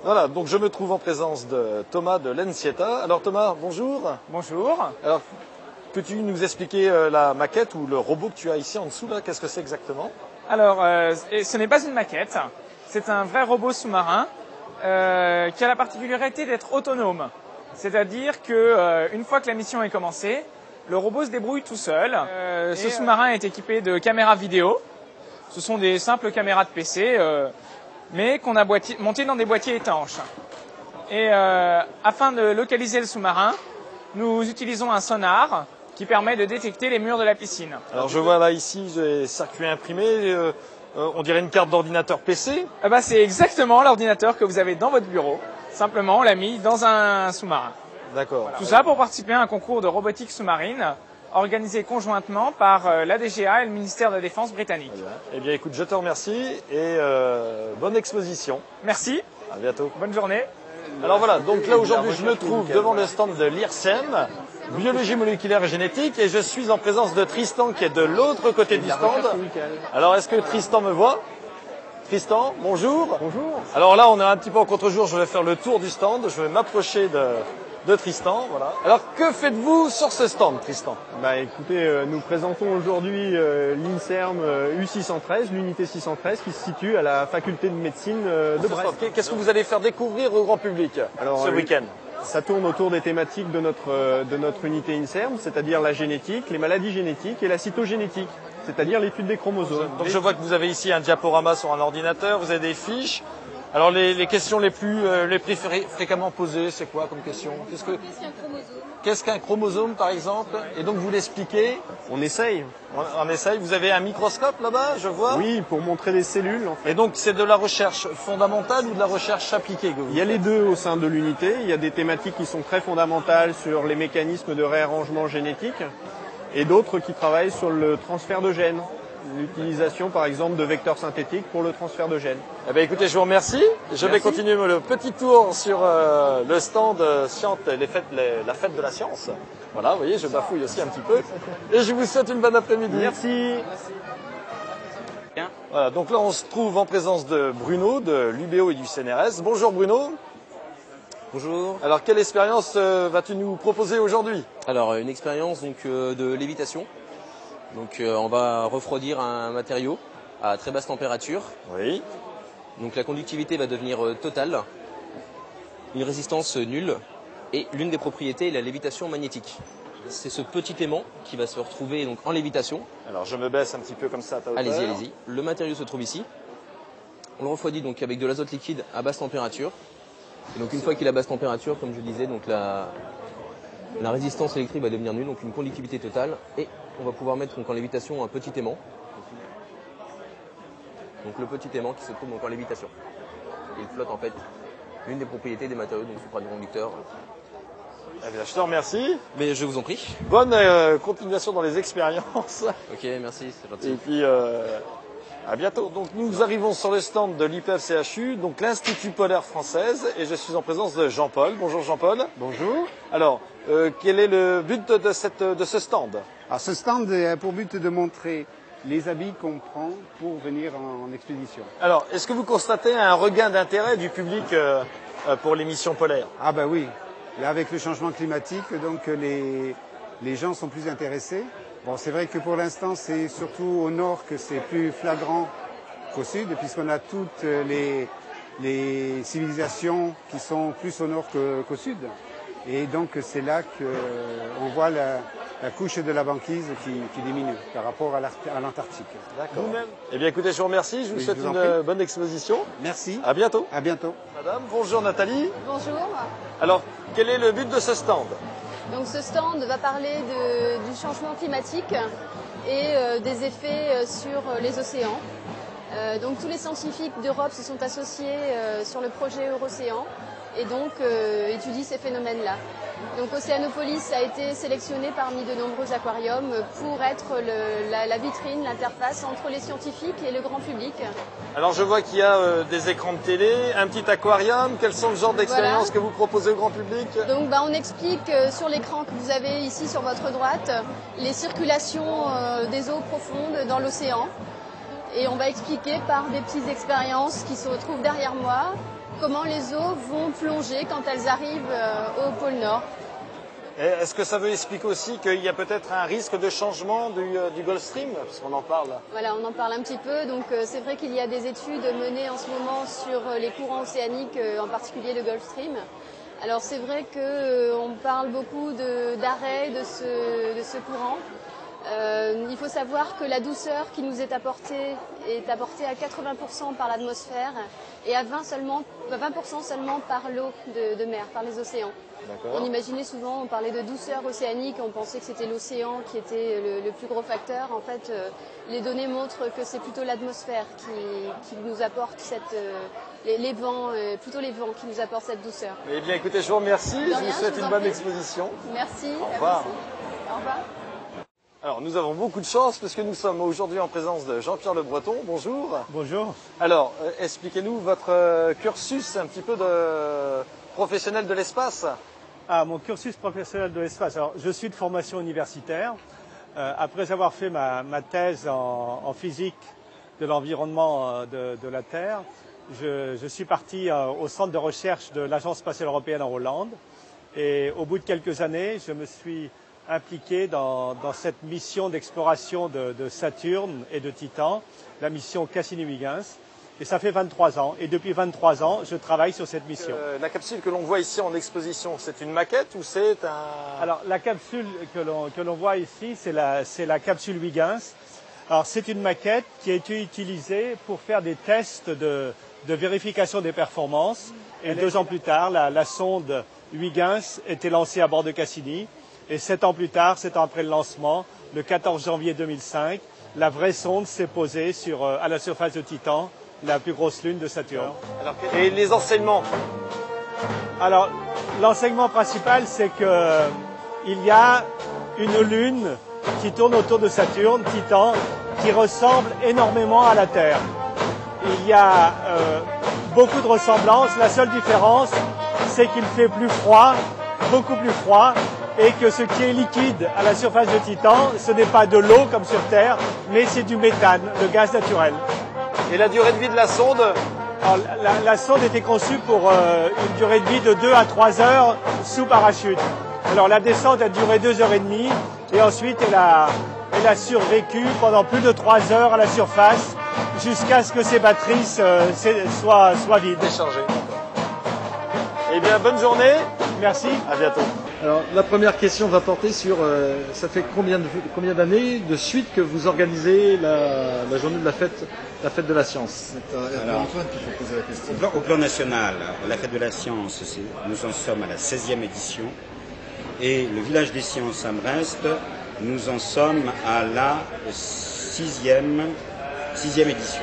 Voilà, donc je me trouve en présence de Thomas de l'Ensieta. Alors Thomas, bonjour. Bonjour. Alors, peux-tu nous expliquer la maquette ou le robot que tu as ici en dessous là? Qu'est-ce que c'est exactement? Alors, ce n'est pas une maquette, c'est un vrai robot sous-marin qui a la particularité d'être autonome. C'est-à-dire que une fois que la mission est commencée, le robot se débrouille tout seul. Ce sous-marin est équipé de caméras vidéo. Ce sont des simples caméras de PC, mais qu'on a montées dans des boîtiers étanches. Et afin de localiser le sous-marin, nous utilisons un sonar qui permet de détecter les murs de la piscine. Alors je vois là ici, j'ai circuit imprimé, on dirait une carte d'ordinateur PC. C'est exactement l'ordinateur que vous avez dans votre bureau. Simplement, on l'a mis dans un sous-marin. D'accord. Voilà. Tout ça pour participer à un concours de robotique sous-marine organisé conjointement par l'ADGA et le ministère de la Défense britannique. Eh bien écoute, je te remercie et bonne exposition. Merci. À bientôt. Bonne journée. Alors voilà, donc là aujourd'hui je me trouve devant le stand de l'IRSEM, biologie moléculaire et génétique, et je suis en présence de Tristan qui est de l'autre côté du stand. Alors est-ce que Tristan me voit? Tristan, bonjour. Bonjour. Alors là on est un petit peu en contre-jour, je vais faire le tour du stand, je vais m'approcher de Tristan, voilà. Alors que faites-vous sur ce stand, Tristan? Écoutez, nous présentons aujourd'hui l'INSERM U613, l'unité 613 qui se situe à la faculté de médecine de Brest. Qu'est-ce que vous allez faire découvrir au grand public ce week-end? Ça tourne autour des thématiques de notre unité INSERM, c'est-à-dire la génétique, les maladies génétiques et la cytogénétique, c'est-à-dire l'étude des chromosomes. Donc je vois que vous avez ici un diaporama sur un ordinateur, vous avez des fiches. Alors les questions les plus fréquemment posées, c'est quoi comme question? Qu'est-ce qu'un chromosome par exemple? Et donc vous l'expliquez? On essaye. On essaye. Vous avez un microscope là-bas, je vois? Oui, pour montrer des cellules. En fait. Et donc c'est de la recherche fondamentale ou de la recherche appliquée que vous Il y a les deux au sein de l'unité. Il y a des thématiques qui sont très fondamentales sur les mécanismes de réarrangement génétique et d'autres qui travaillent sur le transfert de gènes. L'utilisation par exemple de vecteurs synthétiques pour le transfert de gènes. Eh bien, écoutez, je vous remercie. Je vais continuer le petit tour sur le stand la fête de la science. Voilà, vous voyez, je bafouille aussi un petit peu. Et je vous souhaite une bonne après-midi. Merci. Voilà, donc là on se trouve en présence de Bruno, de l'UBO et du CNRS. Bonjour Bruno. Bonjour. Alors quelle expérience vas-tu nous proposer aujourd'hui? Alors une expérience donc de lévitation. Donc on va refroidir un matériau à très basse température. Oui. Donc la conductivité va devenir totale, une résistance nulle et l'une des propriétés est la lévitation magnétique. C'est ce petit aimant qui va se retrouver donc en lévitation. Alors je me baisse un petit peu comme ça à ta hauteur. Allez-y, allez-y. Le matériau se trouve ici. On le refroidit donc avec de l'azote liquide à basse température. Et donc une fois qu'il est à basse température, comme je disais, donc la résistance électrique va devenir nulle, donc une conductivité totale. Et on va pouvoir mettre donc en lévitation un petit aimant. Donc le petit aimant qui se trouve donc en lévitation. Il flotte en fait l'une des propriétés des matériaux donc supraconducteurs. Eh bien, je te remercie. Mais je vous en prie. Bonne continuation dans les expériences. Ok, merci, c'est gentil. Et puis à bientôt. Donc nous arrivons sur le stand de l'IPEF-CHU, donc l'Institut Polaire Française, et je suis en présence de Jean-Paul. Bonjour Jean-Paul. Bonjour. Alors, quel est le but de ce stand? Alors ce stand a pour but de montrer les habits qu'on prend pour venir en expédition. Alors, est-ce que vous constatez un regain d'intérêt du public pour les missions polaires? Ah bah oui, là avec le changement climatique, donc les gens sont plus intéressés. Bon, c'est vrai que pour l'instant, c'est surtout au nord que c'est plus flagrant qu'au sud, puisqu'on a toutes les civilisations qui sont plus au nord qu'au sud. Et donc c'est là qu'on voit la couche de la banquise qui diminue par rapport à l'Antarctique. D'accord. Eh bien écoutez, je vous remercie, je vous souhaite une bonne exposition. Merci. À bientôt. À bientôt. Madame, bonjour Nathalie. Bonjour. Alors, quel est le but de ce stand? Donc ce stand va parler du changement climatique et des effets sur les océans. Donc tous les scientifiques d'Europe se sont associés sur le projet Eurocéan et donc étudient ces phénomènes-là. Donc Océanopolis a été sélectionné parmi de nombreux aquariums pour être la vitrine, l'interface entre les scientifiques et le grand public. Alors je vois qu'il y a des écrans de télé, un petit aquarium. Quels sont le genre d'expériences que vous proposez au grand public? Donc on explique sur l'écran que vous avez ici sur votre droite les circulations des eaux profondes dans l'océan. Et on va expliquer par des petites expériences qui se retrouvent derrière moi comment les eaux vont plonger quand elles arrivent au pôle Nord. Est-ce que ça veut expliquer aussi qu'il y a peut-être un risque de changement du Gulf Stream, puisqu'on en parle? Voilà, on en parle un petit peu. Donc c'est vrai qu'il y a des études menées en ce moment sur les courants océaniques, en particulier le Gulf Stream. Alors c'est vrai qu'on parle beaucoup d'arrêt de ce courant. Il faut savoir que la douceur qui nous est apportée à 80% par l'atmosphère et à 20% seulement par l'eau de mer, par les océans. On imaginait souvent, on parlait de douceur océanique, on pensait que c'était l'océan qui était le plus gros facteur. En fait, les données montrent que c'est plutôt l'atmosphère qui nous apporte les vents, plutôt les vents qui nous apportent cette douceur. Eh bien écoutez, je vous remercie, je vous souhaite une bonne exposition. Merci. Au revoir. Au revoir. Alors nous avons beaucoup de chance puisque nous sommes aujourd'hui en présence de Jean-Pierre Le Breton. Bonjour. Bonjour. Alors, expliquez-nous votre cursus un petit peu de professionnel de l'espace. Ah, mon cursus professionnel de l'espace. Alors, je suis de formation universitaire. Après avoir fait ma thèse en physique de l'environnement de la Terre, je suis parti au centre de recherche de l'Agence spatiale européenne en Hollande. Et au bout de quelques années, je me suis impliqué dans cette mission d'exploration de Saturne et de Titan, la mission Cassini-Huygens. Et ça fait 23 ans. Et depuis 23 ans, je travaille sur cette mission. La capsule que l'on voit ici en exposition, c'est une maquette ou c'est un... Alors, la capsule que l'on voit ici, c'est la capsule Huygens. Alors, c'est une maquette qui a été utilisée pour faire des tests de vérification des performances. Et 2 ans plus tard, la sonde Huygens était lancée à bord de Cassini. Et 7 ans plus tard, 7 ans après le lancement, le 14 janvier 2005, la vraie sonde s'est posée à la surface de Titan, la plus grosse lune de Saturne. Et les enseignements? Alors, l'enseignement principal, c'est qu'il y a une lune qui tourne autour de Saturne, Titan, qui ressemble énormément à la Terre. Il y a beaucoup de ressemblances. La seule différence, c'est qu'il fait plus froid, beaucoup plus froid, et que ce qui est liquide à la surface de Titan, ce n'est pas de l'eau comme sur Terre, mais c'est du méthane, le gaz naturel. Et la durée de vie de la sonde? Alors, la sonde était conçue pour une durée de vie de 2 à 3 heures sous parachute. Alors la descente a duré 2 heures et demie, et ensuite elle a survécu pendant plus de 3 heures à la surface, jusqu'à ce que ses batteries soient vides. Déchargées. Eh bien, bonne journée. Merci. À bientôt. Alors, la première question va porter sur, ça fait combien d'années de suite que vous organisez la journée de la fête de la science? Alors, Antoine, qui faut poser la question. Au plan national, la fête de la science, nous en sommes à la 16e édition. Et le village des sciences à Brest, nous en sommes à la 6e édition.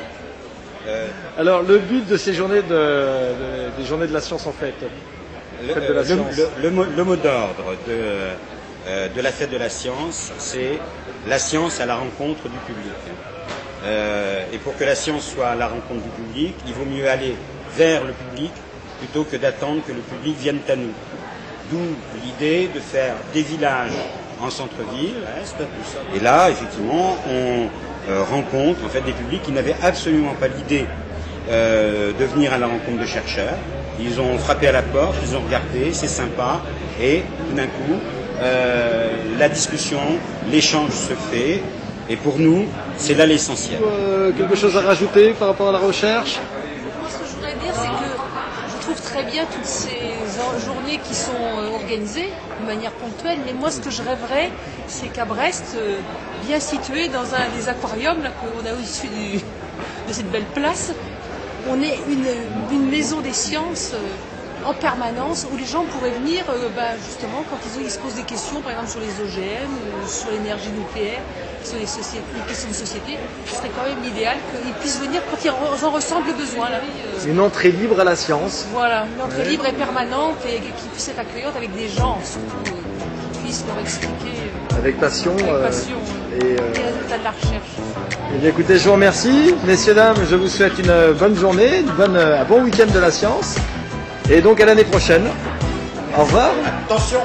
Alors, le but de ces journées des journées de la science, en fait, le mot d'ordre de la fête de la science, c'est la science à la rencontre du public. Et pour que la science soit à la rencontre du public, il vaut mieux aller vers le public plutôt que d'attendre que le public vienne à nous. D'où l'idée de faire des villages en centre-ville. Et là, effectivement, on rencontre en fait des publics qui n'avaient absolument pas l'idée de venir à la rencontre de chercheurs. Ils ont frappé à la porte, ils ont regardé, c'est sympa, et tout d'un coup, la discussion, l'échange se fait, et pour nous, c'est là l'essentiel. Quelque chose à rajouter par rapport à la recherche? Ce que je voudrais dire, c'est que je trouve très bien toutes ces journées qui sont organisées de manière ponctuelle, mais moi, ce que je rêverais, c'est qu'à Brest, bien situé dans un des aquariums qu'on a au-dessus de cette belle place, on est une maison des sciences en permanence où les gens pourraient venir justement quand ils se posent des questions, par exemple sur les OGM, sur l'énergie nucléaire, sur les questions de société. Ce serait quand même idéal qu'ils puissent venir quand ils en ressentent le besoin. Là. Une entrée libre à la science. Voilà, une entrée libre et permanente et qui puisse être accueillante avec des gens surtout qui puissent leur expliquer avec passion, les résultats de la recherche. Eh bien, écoutez, je vous remercie. Messieurs, dames, je vous souhaite une bonne journée, un bon week-end de la science. Et donc à l'année prochaine. Au revoir. Attention.